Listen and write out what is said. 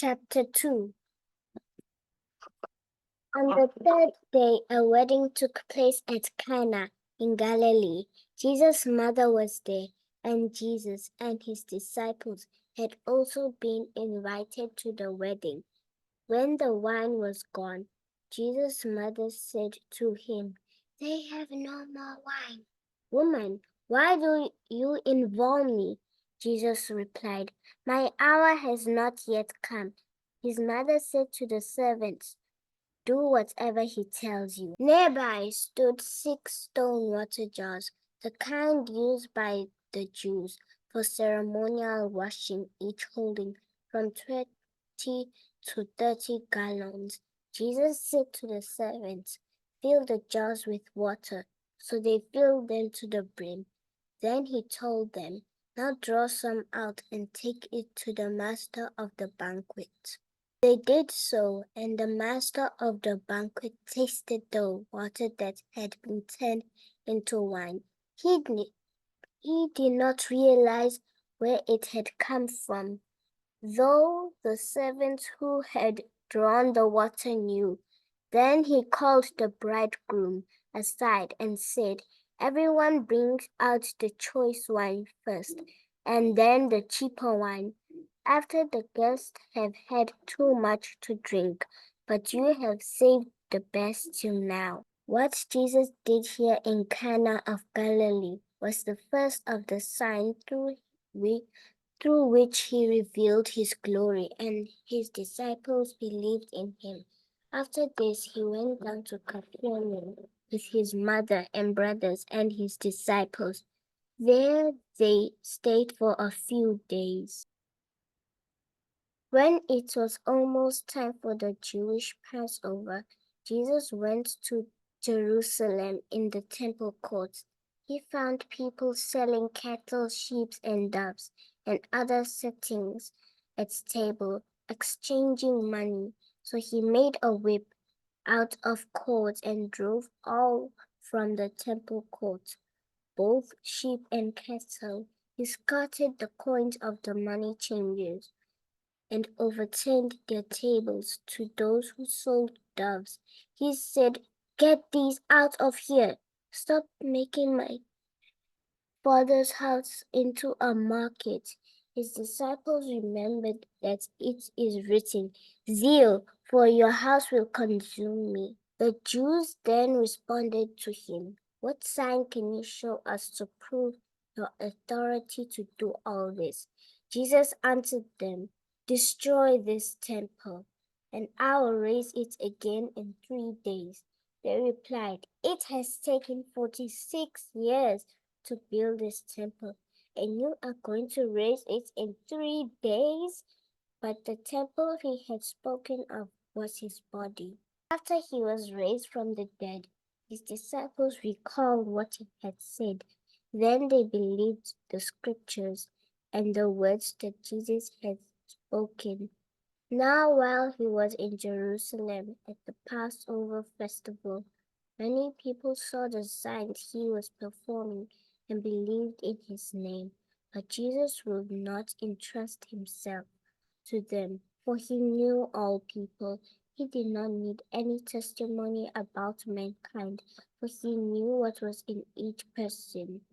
Chapter 2. On the third day, a wedding took place at Cana in Galilee. Jesus' mother was there, and Jesus and his disciples had also been invited to the wedding. When the wine was gone, Jesus' mother said to him, "They have no more wine." "Woman, why do you involve me?" Jesus replied, "My hour has not yet come." His mother said to the servants, "Do whatever he tells you." Nearby stood 6 stone water jars, the kind used by the Jews for ceremonial washing, each holding from 20 to 30 gallons. Jesus said to the servants, "Fill the jars with water." So they filled them to the brim. Then he told them, "Now draw some out and take it to the master of the banquet." They did so, and the master of the banquet tasted the water that had been turned into wine. He did not realize where it had come from, though the servants who had drawn the water knew. Then he called the bridegroom aside and said, "Everyone brings out the choice wine first, and then the cheaper wine after the guests have had too much to drink, but you have saved the best till now." What Jesus did here in Cana of Galilee was the first of the signs through which he revealed his glory, and his disciples believed in him. After this, he went down to Capernaum with his mother and brothers and his disciples. There they stayed for a few days. When it was almost time for the Jewish Passover, Jesus went to Jerusalem. In the temple courts, he found people selling cattle, sheep, and doves, and other settings at table, exchanging money. So he made a whip out of cords and drove all from the temple courts, both sheep and cattle. He scattered the coins of the money changers and overturned their tables to those who sold doves. He said, "Get these out of here. Stop making my Father's house into a market." His disciples remembered that it is written, "Zeal for your house will consume me." The Jews then responded to him, "What sign can you show us to prove your authority to do all this?" Jesus answered them, "Destroy this temple, and I will raise it again in 3 days." They replied, "It has taken 46 years to build this temple, and you are going to raise it in 3 days?" But the temple he had spoken of was his body. After he was raised from the dead, his disciples recalled what he had said. Then they believed the scriptures and the words that Jesus had spoken. Now, while he was in Jerusalem at the Passover festival, many people saw the signs he was performing and believed in his name. But Jesus would not entrust himself to them, for he knew all people. He did not need any testimony about mankind, for he knew what was in each person.